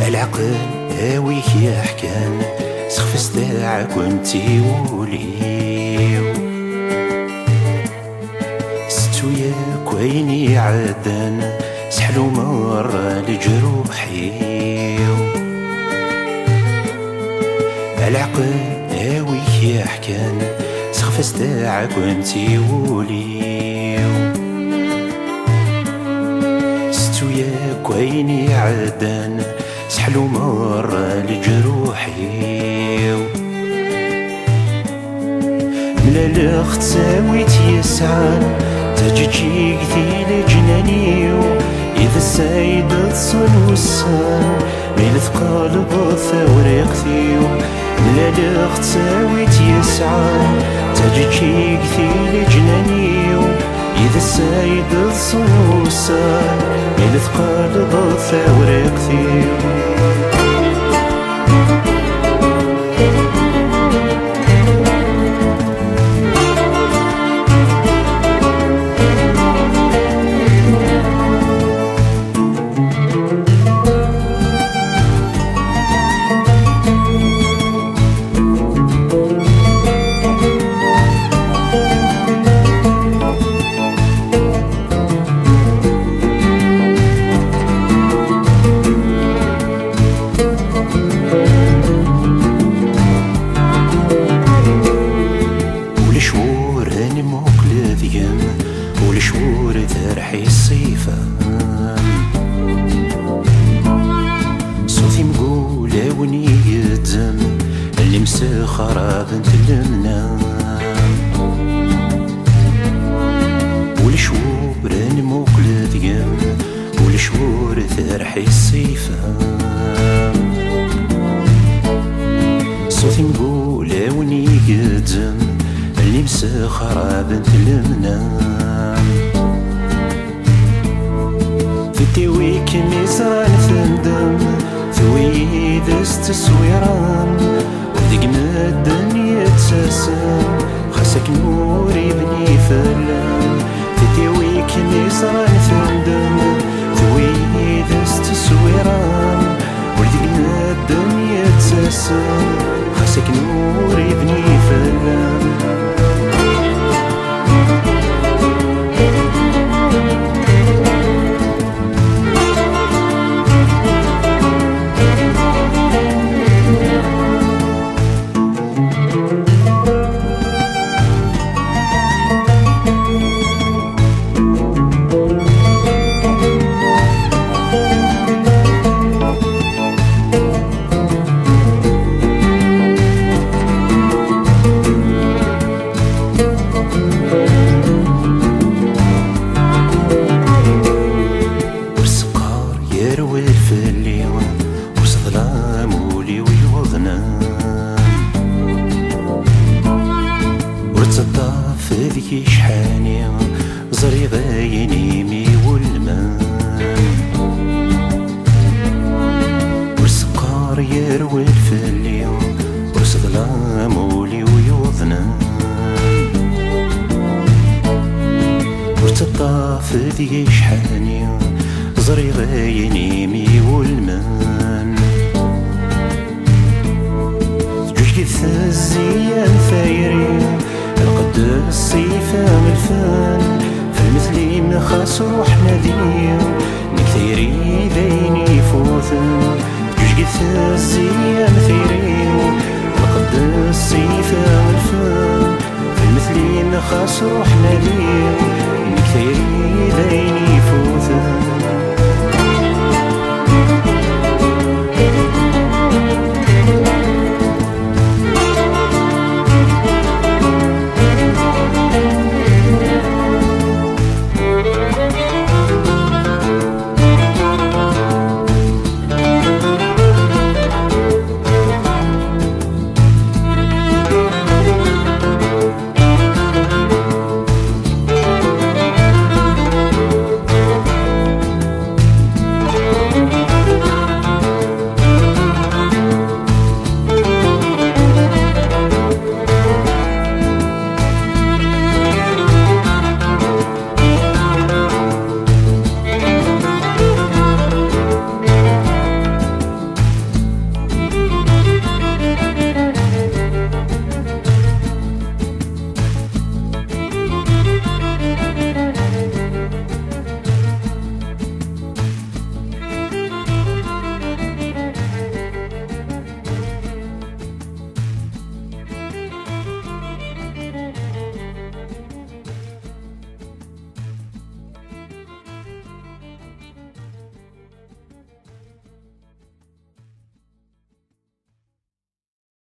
العقل هاويك يا حكان سخفس تاعك وانتي وليو ستو يا كويني عدن سحلو مرة لجروحي العقل هاويك يا حكان سخفس تاعك وانتي وليو ستو يا كويني عدن سحلو مرة لجروحي ملا الأخت ساويت يسعان تجيكي كثيل جنانيو إذا السيد تصن والسان ميل ثقال بثوري قثيو ملا الأخت ساويت يسعان تجيكي كثيل جنانيو إذا السيد تصن والسان ميل ثقال بثوري قثيو والشهور ترحي الصيفان صوتي مقولة ونيتم اللي مسخرة بنت المنام والشهور نموكل ديام والشهور ترحي الصيفان صوتي مقولة ونيتم اللي مسخرة بنت المنام فتيويك ميزران ثندم ثوي دست تصويران ودق ما الدنيا تساسم خاصك نوري بني فلان فتيويك ميزران ثندم ثوي دست تصويران ودق ما الدنيا تساسم خاصك نوري بني فلان ورتطاف ذيك شحاني زري غايني مي والمان ورسقار يروي الفلي ورسظلام ولي ويوضنان ورتطاف ذيك شحاني زري غايني مي والمان الزيان ثايرين القد الصيفة ملفان في المثلي من خاص روحنا ديم نكثيري ذيني فوثن جوج قث الزيان ثايرين القد الصيفة ملفان في المثلي من خاص روحنا ديم نكثيري ذيني